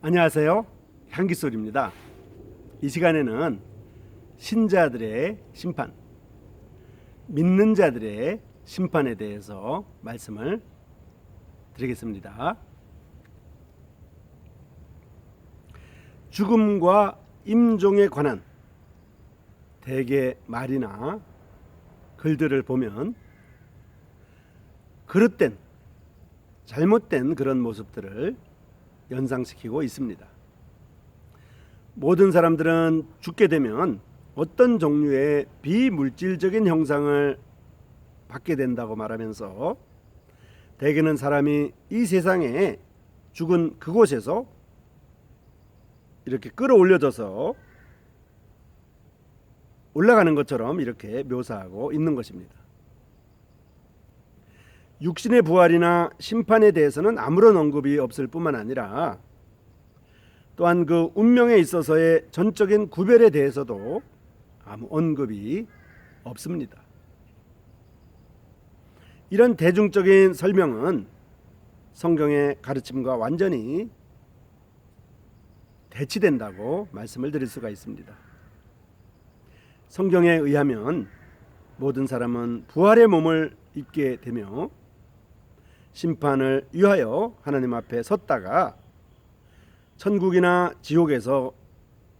안녕하세요. 향기솔입니다. 이 시간에는 신자들의 심판, 믿는 자들의 심판에 대해서 말씀을 드리겠습니다. 죽음과 임종에 관한 대개 말이나 글들을 보면 그릇된, 잘못된 그런 모습들을 연상시키고 있습니다. 모든 사람들은 죽게 되면 어떤 종류의 비물질적인 형상을 받게 된다고 말하면서 대개는 사람이 이 세상에 죽은 그곳에서 이렇게 끌어올려져서 올라가는 것처럼 이렇게 묘사하고 있는 것입니다. 육신의 부활이나 심판에 대해서는 아무런 언급이 없을 뿐만 아니라 또한 그 운명에 있어서의 전적인 구별에 대해서도 아무 언급이 없습니다. 이런 대중적인 설명은 성경의 가르침과 완전히 대치된다고 말씀을 드릴 수가 있습니다. 성경에 의하면 모든 사람은 부활의 몸을 입게 되며 심판을 위하여 하나님 앞에 섰다가 천국이나 지옥에서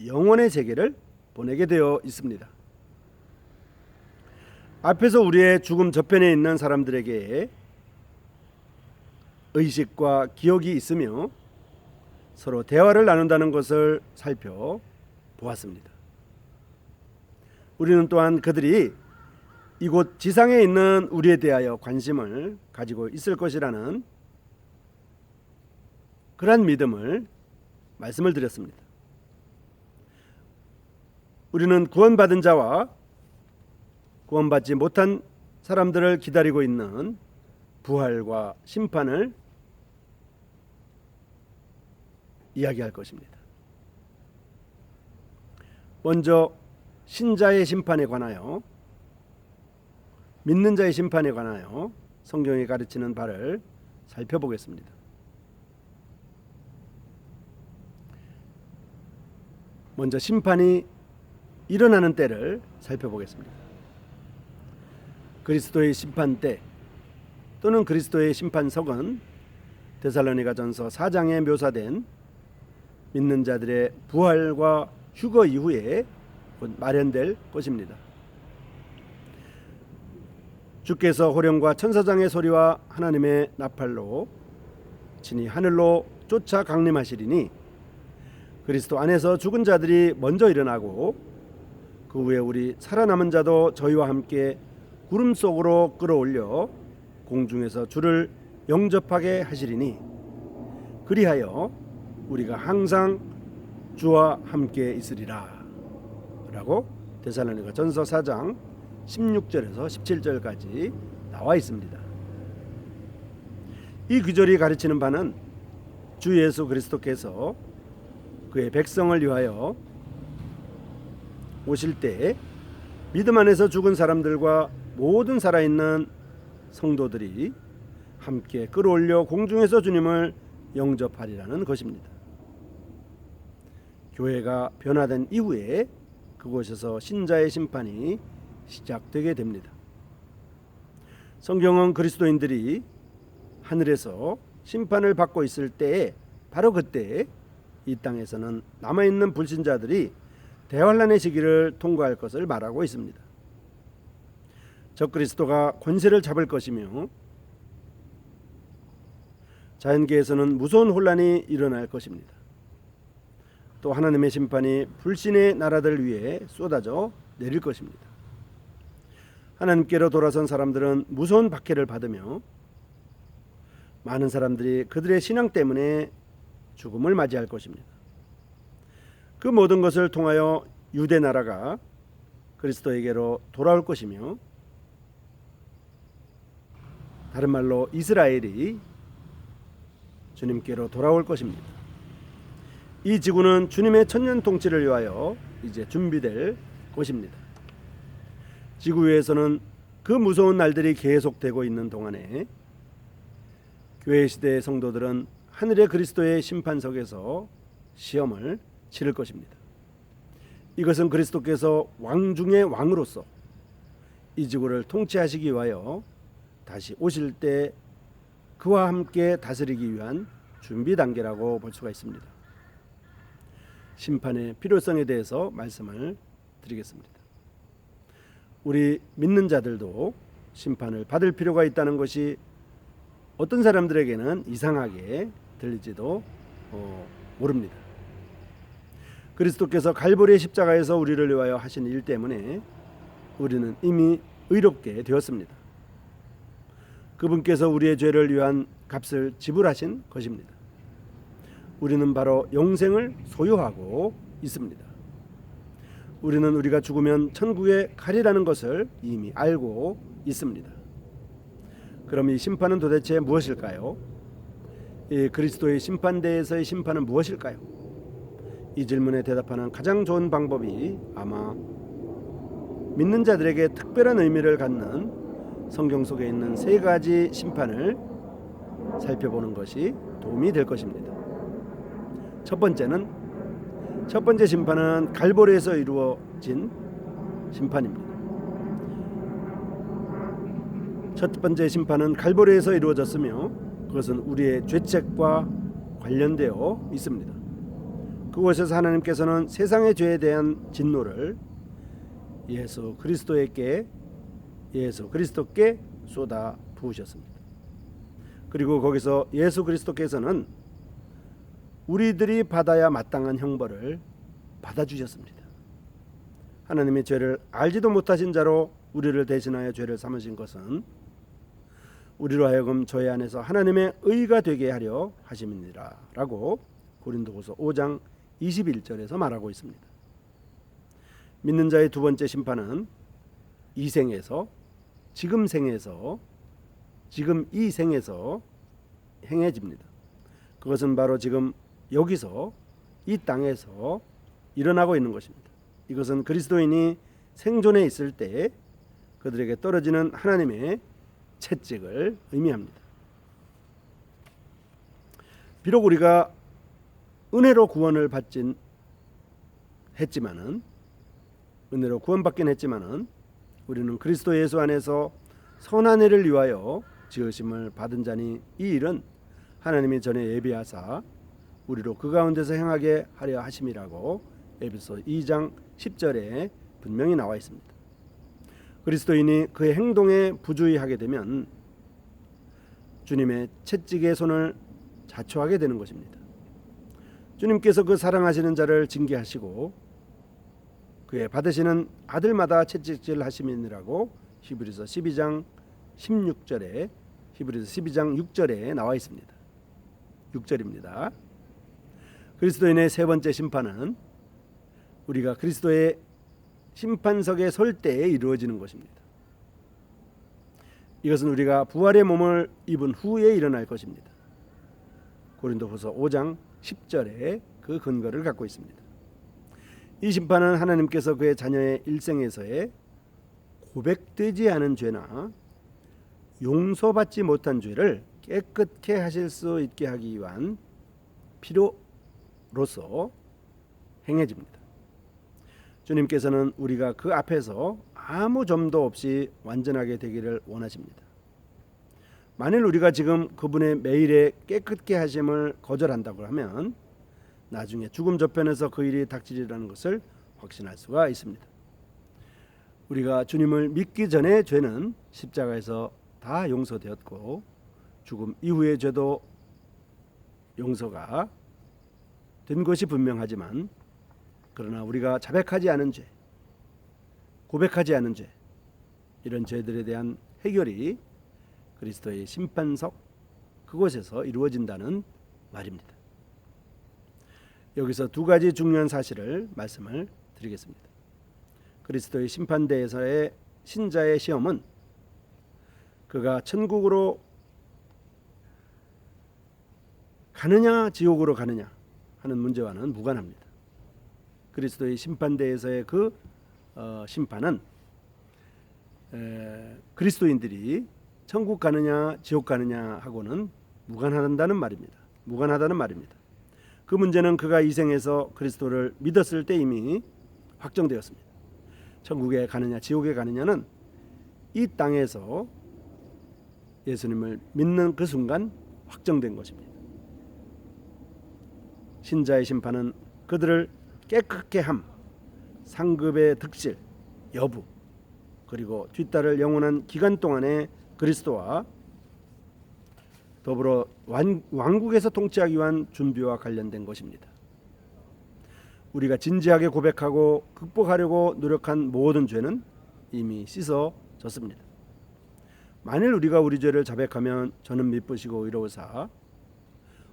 영원의 세계를 보내게 되어 있습니다. 앞에서 우리의 죽음 저편에 있는 사람들에게 의식과 기억이 있으며 서로 대화를 나눈다는 것을 살펴보았습니다. 우리는 또한 그들이 이곳 지상에 있는 우리에 대하여 관심을 가지고 있을 것이라는 그러한 믿음을 말씀을 드렸습니다. 우리는 구원받은 자와 구원받지 못한 사람들을 기다리고 있는 부활과 심판을 이야기할 것입니다. 먼저 신자의 심판에 관하여, 믿는 자의 심판에 관하여 성경이 가르치는 바를 살펴보겠습니다. 먼저 심판이 일어나는 때를 살펴보겠습니다. 그리스도의 심판 때 또는 그리스도의 심판석은 데살로니가전서 4장에 묘사된 믿는 자들의 부활과 휴거 이후에 마련될 것입니다. 주께서 호령과 천사장의 소리와 하나님의 나팔로 친히 하늘로 쫓아 강림하시리니 그리스도 안에서 죽은 자들이 먼저 일어나고 그 후에 우리 살아남은 자도 저희와 함께 구름 속으로 끌어올려 공중에서 주를 영접하게 하시리니 그리하여 우리가 항상 주와 함께 있으리라 라고 데살로니가 전서 4장 16절에서 17절까지 나와 있습니다. 이 구절이 가르치는 바는 주 예수 그리스도께서 그의 백성을 위하여 오실 때 믿음 안에서 죽은 사람들과 모든 살아있는 성도들이 함께 끌어올려 공중에서 주님을 영접하리라는 것입니다. 교회가 변화된 이후에 그곳에서 신자의 심판이 시작되게 됩니다. 성경은 그리스도인들이 하늘에서 심판을 받고 있을 때에 바로 그때 이 땅에서는 남아있는 불신자들이 대환란의 시기를 통과할 것을 말하고 있습니다. 적그리스도가 권세를 잡을 것이며 자연계에서는 무서운 혼란이 일어날 것입니다. 또 하나님의 심판이 불신의 나라들 위에 쏟아져 내릴 것입니다. 하나님께로 돌아선 사람들은 무서운 박해를 받으며 많은 사람들이 그들의 신앙 때문에 죽음을 맞이할 것입니다. 그 모든 것을 통하여 유대 나라가 그리스도에게로 돌아올 것이며 다른 말로 이스라엘이 주님께로 돌아올 것입니다. 이 지구는 주님의 천년 통치를 위하여 이제 준비될 곳입니다. 지구 위에서는 그 무서운 날들이 계속되고 있는 동안에 교회 시대의 성도들은 하늘의 그리스도의 심판석에서 시험을 치를 것입니다. 이것은 그리스도께서 왕 중의 왕으로서 이 지구를 통치하시기 위하여 다시 오실 때 그와 함께 다스리기 위한 준비 단계라고 볼 수가 있습니다. 심판의 필요성에 대해서 말씀을 드리겠습니다. 우리 믿는 자들도 심판을 받을 필요가 있다는 것이 어떤 사람들에게는 이상하게 들릴지도 모릅니다. 그리스도께서 갈보리의 십자가에서 우리를 위하여 하신 일 때문에 우리는 이미 의롭게 되었습니다. 그분께서 우리의 죄를 위한 값을 지불하신 것입니다. 우리는 바로 영생을 소유하고 있습니다. 우리는 우리가 죽으면 천국에 가리라는 것을 이미 알고 있습니다. 그럼 이 심판은 도대체 무엇일까요? 이 그리스도의 심판대에서의 심판은 무엇일까요? 이 질문에 대답하는 가장 좋은 방법이 아마 믿는 자들에게 특별한 의미를 갖는 성경 속에 있는 세 가지 심판을 살펴보는 것이 도움이 될 것입니다. 첫 번째 심판은 갈보리에서 이루어진 심판입니다. 첫 번째 심판은 갈보리에서 이루어졌으며 그것은 우리의 죄책과 관련되어 있습니다. 그곳에서 하나님께서는 세상의 죄에 대한 진노를 예수 그리스도께 쏟아 부으셨습니다. 그리고 거기서 예수 그리스도께서는 우리들이 받아야 마땅한 형벌을 받아주셨습니다. 하나님의 죄를 알지도 못하신 자로 우리를 대신하여 죄를 삼으신 것은 우리로 하여금 저희 안에서 하나님의 의가 되게 하려 하심이니라 라고 고린도후서 5장 21절에서 말하고 있습니다. 믿는 자의 두 번째 심판은 이 생에서 지금 이 생에서 행해집니다. 그것은 바로 지금 여기서 이 땅에서 일어나고 있는 것입니다. 이것은 그리스도인이 생존해 있을 때 그들에게 떨어지는 하나님의 채찍을 의미합니다. 비록 우리가 은혜로 구원받긴 했지만은 우리는 그리스도 예수 안에서 선한 일을 위하여 지으심을 받은 자니 이 일은 하나님이 전에 예비하사 우리로 그 가운데서 행하게 하려 하심이라고 에베소 2장 10절에 분명히 나와 있습니다. 그리스도인이 그의 행동에 부주의하게 되면 주님의 채찍의 손을 자초하게 되는 것입니다. 주님께서 그 사랑하시는 자를 징계하시고 그의 받으시는 아들마다 채찍질 하심이니라고 히브리서 12장 6절에 나와 있습니다. 6절입니다. 그리스도인의 세 번째 심판은 우리가 그리스도의 심판석에 설 때에 이루어지는 것입니다. 이것은 우리가 부활의 몸을 입은 후에 일어날 것입니다. 고린도후서 5장 10절에 그 근거를 갖고 있습니다. 이 심판은 하나님께서 그의 자녀의 일생에서의 고백되지 않은 죄나 용서받지 못한 죄를 깨끗게 하실 수 있게 하기 위한 필요로서 행해집니다. 주님께서는 우리가 그 앞에서 아무 점도 없이 완전하게 되기를 원하십니다. 만일 우리가 지금 그분의 매일의 깨끗게 하심을 거절한다고 하면 나중에 죽음 저편에서 그 일이 닥치리라는 것을 확신할 수가 있습니다. 우리가 주님을 믿기 전의 죄는 십자가에서 다 용서되었고 죽음 이후의 죄도 용서가 된 것이 분명하지만 그러나 우리가 자백하지 않은 죄, 고백하지 않은 죄, 이런 죄들에 대한 해결이 그리스도의 심판석 그곳에서 이루어진다는 말입니다. 여기서 두 가지 중요한 사실을 말씀을 드리겠습니다. 그리스도의 심판대에서의 신자의 시험은 그가 천국으로 가느냐 지옥으로 가느냐 하는 문제와는 무관합니다. 그리스도의 심판대에서의 그 심판은 그리스도인들이 천국 가느냐 지옥 가느냐 하고는 무관하다는 말입니다. 그 문제는 그가 이 생에서 그리스도를 믿었을 때 이미 확정되었습니다. 천국에 가느냐 지옥에 가느냐는 이 땅에서 예수님을 믿는 그 순간 확정된 것입니다. 신자의 심판은 그들을 깨끗게 함, 상급의 득실, 여부, 그리고 뒤따를 영원한 기간 동안에 그리스도와 더불어 왕국에서 통치하기 위한 준비와 관련된 것입니다. 우리가 진지하게 고백하고 극복하려고 노력한 모든 죄는 이미 씻어졌습니다. 만일 우리가 우리 죄를 자백하면 저는 미쁘시고 의로우사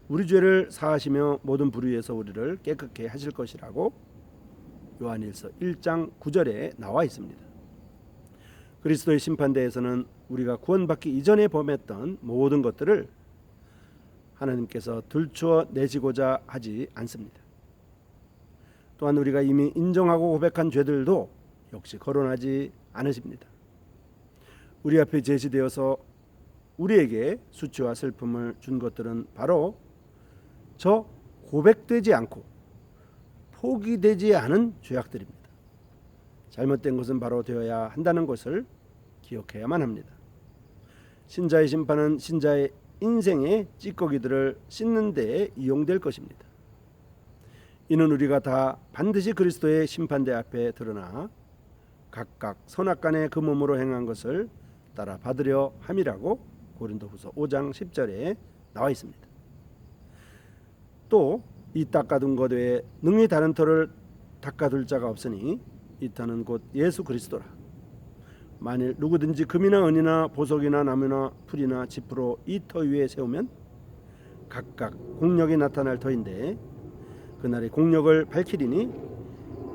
우리 죄를 사하시며 모든 불의에서 우리를 깨끗게 하실 것이라고 요한일서 1장 9절에 나와 있습니다. 그리스도의 심판대에서는 우리가 구원받기 이전에 범했던 모든 것들을 하나님께서 들추어 내시고자 하지 않습니다. 또한 우리가 이미 인정하고 고백한 죄들도 역시 거론하지 않으십니다. 우리 앞에 제시되어서 우리에게 수치와 슬픔을 준 것들은 바로 저 고백되지 않고 포기되지 않은 죄악들입니다. 잘못된 것은 바로 되어야 한다는 것을 기억해야만 합니다. 신자의 심판은 신자의 인생의 찌꺼기들을 씻는 데에 이용될 것입니다. 이는 우리가 다 반드시 그리스도의 심판대 앞에 드러나 각각 선악간에 그 몸으로 행한 것을 따라 받으려 함이라고 고린도후서 5장 10절에 나와 있습니다. 또 이 닦아둔 것 외에 능히 다른 터를 닦아둘 자가 없으니 이 터는 곧 예수 그리스도라. 만일 누구든지 금이나 은이나 보석이나 나무나 풀이나 지푸로 이 터 위에 세우면 각각 공력이 나타날 터인데 그날의 공력을 밝히리니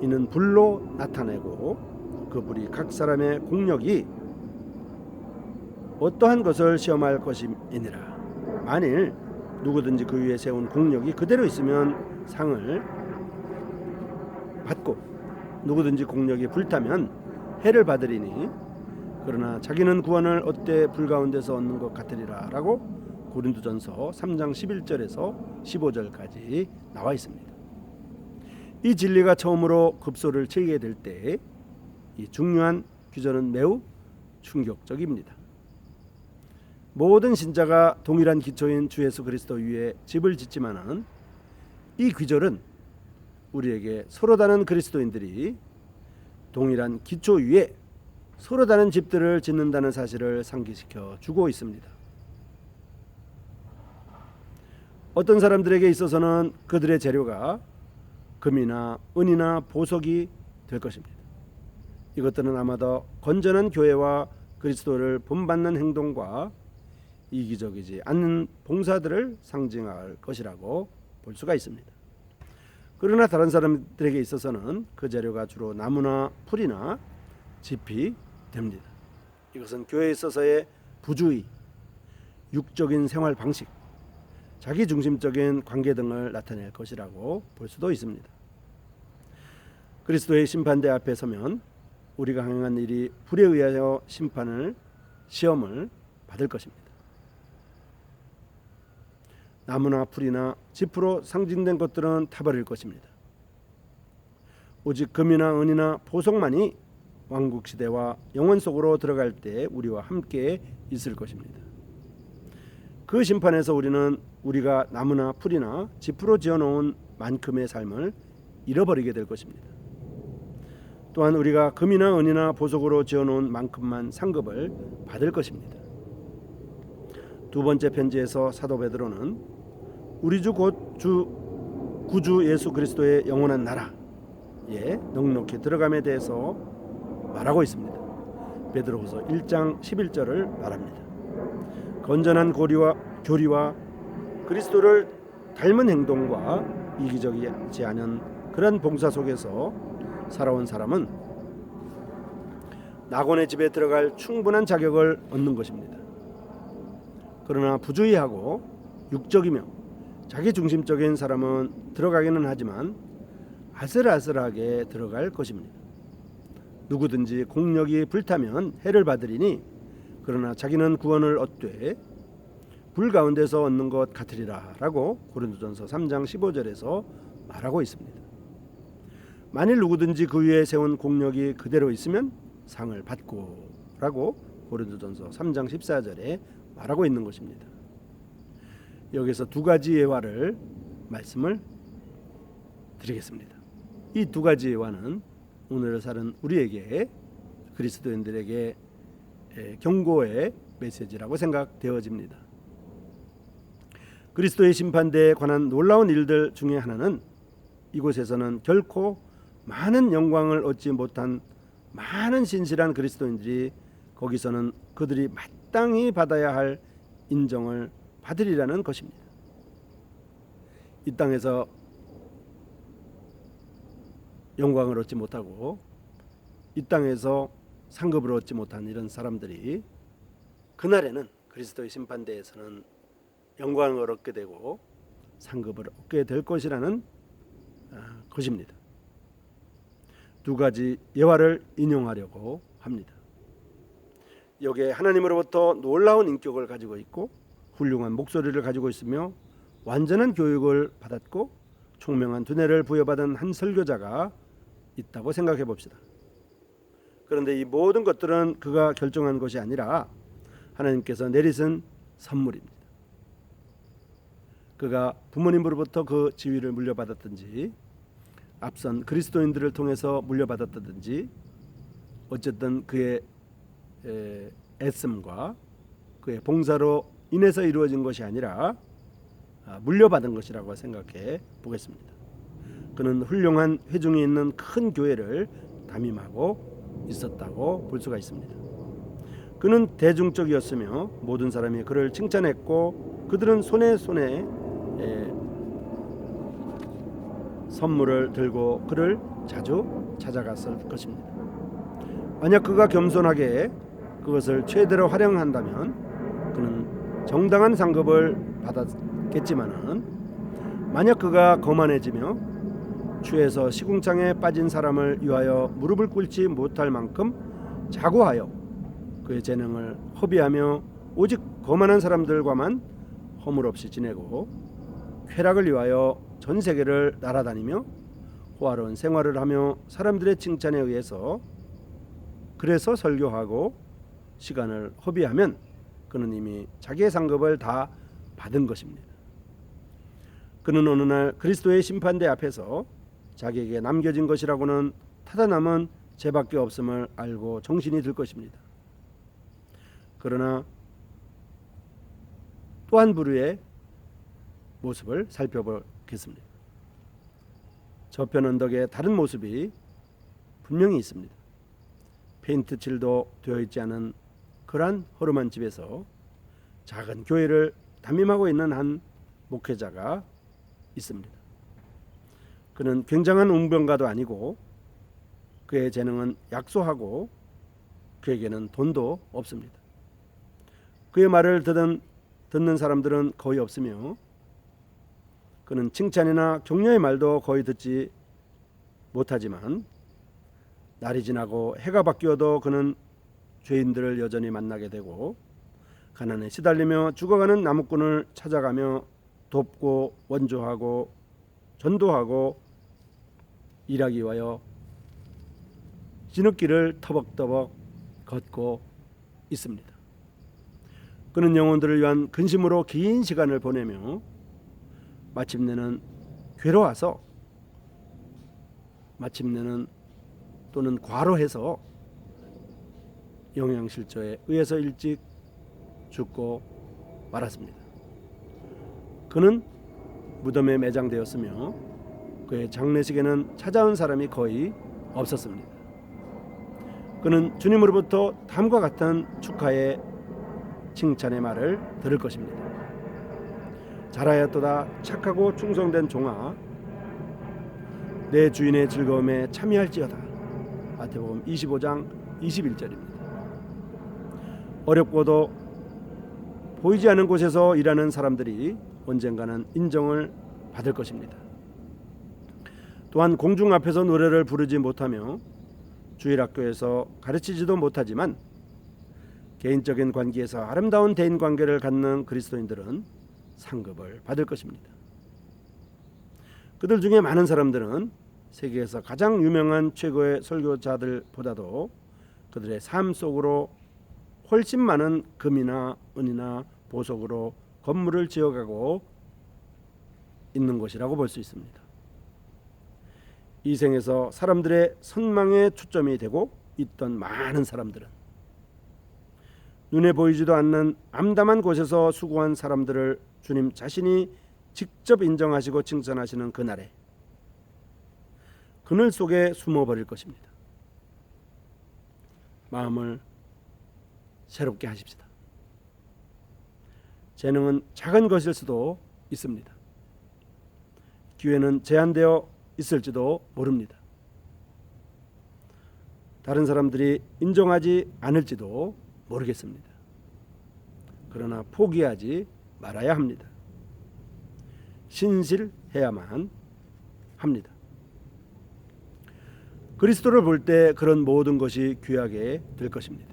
이는 불로 나타내고 그 불이 각 사람의 공력이 어떠한 것을 시험할 것임이니라. 만일 누구든지 그 위에 세운 공력이 그대로 있으면 상을 받고 누구든지 공력이 불타면 해를 받으리니 그러나 자기는 구원을 얻되 불 가운데서 얻는 것 같으리라 라고 고린도전서 3장 11절에서 15절까지 나와 있습니다. 이 진리가 처음으로 급소를 치게 될 때 이 중요한 규정은 매우 충격적입니다. 모든 신자가 동일한 기초인 주 예수 그리스도 위에 집을 짓지만은 이 귀절은 우리에게 서로 다른 그리스도인들이 동일한 기초 위에 서로 다른 집들을 짓는다는 사실을 상기시켜 주고 있습니다. 어떤 사람들에게 있어서는 그들의 재료가 금이나 은이나 보석이 될 것입니다. 이것들은 아마도 건전한 교회와 그리스도를 본받는 행동과 이기적이지 않는 봉사들을 상징할 것이라고 볼 수가 있습니다. 그러나 다른 사람들에게 있어서는 그 재료가 주로 나무나 풀이나 짚이 됩니다. 이것은 교회에 있어서의 부주의, 육적인 생활 방식, 자기중심적인 관계 등을 나타낼 것이라고 볼 수도 있습니다. 그리스도의 심판대 앞에 서면 우리가 행한 일이 불에 의하여 시험을 받을 것입니다. 나무나 풀이나 짚으로 상징된 것들은 타버릴 것입니다. 오직 금이나 은이나 보석만이 왕국시대와 영원 속으로 들어갈 때 우리와 함께 있을 것입니다. 그 심판에서 우리는 우리가 나무나 풀이나 짚으로 지어놓은 만큼의 삶을 잃어버리게 될 것입니다. 또한 우리가 금이나 은이나 보석으로 지어놓은 만큼만 상급을 받을 것입니다. 두 번째 편지에서 사도 베드로는 우리 주 곧 구주 예수 그리스도의 영원한 나라에 넉넉히 들어감에 대해서 말하고 있습니다. 베드로후서 1장 11절을 말합니다. 건전한 교리와 그리스도를 닮은 행동과 이기적이지 않은 그런 봉사 속에서 살아온 사람은 낙원의 집에 들어갈 충분한 자격을 얻는 것입니다. 그러나 부주의하고 육적이며 자기중심적인 사람은 들어가기는 하지만 아슬아슬하게 들어갈 것입니다. 누구든지 공력이 불타면 해를 받으리니 그러나 자기는 구원을 얻되 불 가운데서 얻는 것 같으리라 라고 고린도전서 3장 15절에서 말하고 있습니다. 만일 누구든지 그 위에 세운 공력이 그대로 있으면 상을 받고 라고 고린도전서 3장 14절에 말하고 있는 것입니다. 여기서 두 가지 예화를 말씀을 드리겠습니다. 이 두 가지 예화는 오늘을 사는 우리에게, 그리스도인들에게 경고의 메시지라고 생각되어집니다. 그리스도의 심판대에 관한 놀라운 일들 중에 하나는 이곳에서는 결코 많은 영광을 얻지 못한 많은 신실한 그리스도인들이 거기서는 그들이 마땅히 받아야 할 인정을 받으리라는 것입니다. 이 땅에서 영광을 얻지 못하고 이 땅에서 상급을 얻지 못한 이런 사람들이 그날에는 그리스도의 심판대에서는 영광을 얻게 되고 상급을 얻게 될 것이라는 것입니다. 두 가지 예화를 인용하려고 합니다. 여기에 하나님으로부터 놀라운 인격을 가지고 있고 훌륭한 목소리를 가지고 있으며 완전한 교육을 받았고 총명한 두뇌를 부여받은 한 설교자가 있다고 생각해 봅시다. 그런데 이 모든 것들은 그가 결정한 것이 아니라 하나님께서 내리신 선물입니다. 그가 부모님으로부터 그 지위를 물려받았든지 앞선 그리스도인들을 통해서 물려받았든지 어쨌든 그의 애씀과 그의 봉사로 인해서 이루어진 것이 아니라 물려받은 것이라고 생각해 보겠습니다. 그는 훌륭한 회중이 있는 큰 교회를 담임하고 있었다고 볼 수가 있습니다. 그는 대중적이었으며 모든 사람이 그를 칭찬했고 그들은 손에 선물을 들고 그를 자주 찾아갔을 것입니다. 만약 그가 겸손하게 그것을 최대로 활용한다면 그는 정당한 상급을 받았겠지만은 만약 그가 거만해지며 취해서 시궁창에 빠진 사람을 위하여 무릎을 꿇지 못할 만큼 자고하여 그의 재능을 허비하며 오직 거만한 사람들과만 허물없이 지내고 쾌락을 위하여 전 세계를 날아다니며 호화로운 생활을 하며 사람들의 칭찬에 의해서 그래서 설교하고 시간을 허비하면 그는 이미 자기의 상급을 다 받은 것입니다. 그는 어느 날 그리스도의 심판대 앞에서 자기에게 남겨진 것이라고는 타다 남은 죄밖에 없음을 알고 정신이 들 것입니다. 그러나 또 한 부류의 모습을 살펴보겠습니다. 저편 언덕에 다른 모습이 분명히 있습니다. 페인트 칠도 되어 있지 않은 그러한 허름한 집에서 작은 교회를 담임하고 있는 한 목회자가 있습니다. 그는 굉장한 웅변가도 아니고 그의 재능은 약소하고 그에게는 돈도 없습니다. 그의 말을 듣는 사람들은 거의 없으며 그는 칭찬이나 격려의 말도 거의 듣지 못하지만 날이 지나고 해가 바뀌어도 그는 죄인들을 여전히 만나게 되고 가난에 시달리며 죽어가는 나무꾼을 찾아가며 돕고 원조하고 전도하고 일하기 위하여 진흙길을 터벅터벅 걷고 있습니다. 그는 영혼들을 위한 근심으로 긴 시간을 보내며 마침내는 괴로워서 또는 과로해서 영양실조에 의해서 일찍 죽고 말았습니다. 그는 무덤에 매장되었으며 그의 장례식에는 찾아온 사람이 거의 없었습니다. 그는 주님으로부터 다음과 같은 축하의 칭찬의 말을 들을 것입니다. 잘하였도다 착하고 충성된 종아, 내 주인의 즐거움에 참여할지어다. 마태복음 25장 21절입니다. 어렵고도 보이지 않는 곳에서 일하는 사람들이 언젠가는 인정을 받을 것입니다. 또한 공중 앞에서 노래를 부르지 못하며 주일학교에서 가르치지도 못하지만 개인적인 관계에서 아름다운 대인 관계를 갖는 그리스도인들은 상급을 받을 것입니다. 그들 중에 많은 사람들은 세계에서 가장 유명한 최고의 설교자들보다도 그들의 삶 속으로 훨씬 많은 금이나 은이나 보석으로 건물을 지어가고 있는 것이라고 볼 수 있습니다. 이 생에서 사람들의 선망의 초점이 되고 있던 많은 사람들은 눈에 보이지도 않는 암담한 곳에서 수고한 사람들을 주님 자신이 직접 인정하시고 칭찬하시는 그날에 그늘 속에 숨어버릴 것입니다. 마음을 새롭게 하십시다. 재능은 작은 것일 수도 있습니다. 기회는 제한되어 있을지도 모릅니다. 다른 사람들이 인정하지 않을지도 모르겠습니다. 그러나 포기하지 말아야 합니다. 신실해야만 합니다. 그리스도를 볼 때 그런 모든 것이 귀하게 될 것입니다.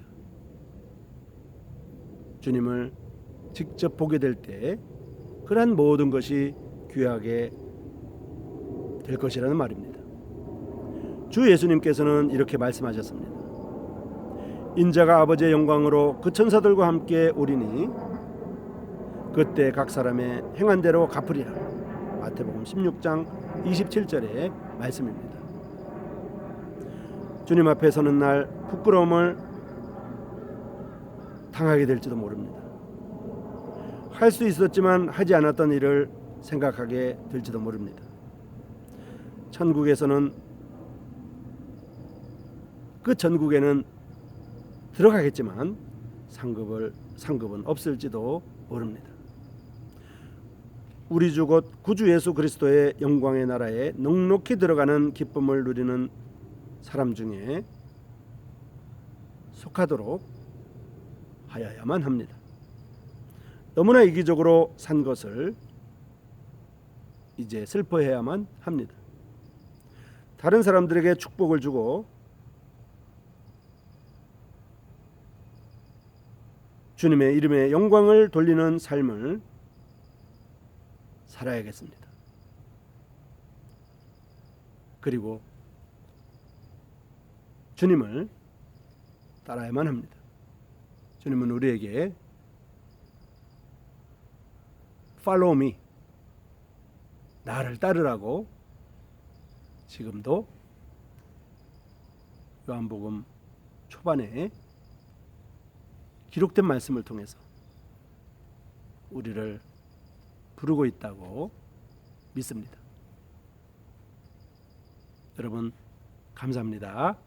주님을 직접 보게 될 때 그러한 모든 것이 귀하게 될 것이라는 말입니다. 주 예수님께서는 이렇게 말씀하셨습니다. 인자가 아버지의 영광으로 그 천사들과 함께 오리니 그때 각 사람의 행한 대로 갚으리라. 마태복음 16장 27절의 말씀입니다. 주님 앞에 서는 날 부끄러움을 당하게 될지도 모릅니다. 할 수 있었지만 하지 않았던 일을 생각하게 될지도 모릅니다. 천국에서는 그 전국에는 들어가겠지만 상급은 없을지도 모릅니다. 우리 주 곧 구주 예수 그리스도의 영광의 나라에 넉넉히 들어가는 기쁨을 누리는 사람 중에 속하도록 하여야만 합니다. 너무나 이기적으로 산 것을 이제 슬퍼해야만 합니다. 다른 사람들에게 축복을 주고 주님의 이름에 영광을 돌리는 삶을 살아야겠습니다. 그리고 주님을 따라야만 합니다. 주님은 우리에게 Follow me, 나를 따르라고 지금도 요한복음 초반에 기록된 말씀을 통해서 우리를 부르고 있다고 믿습니다. 여러분 감사합니다.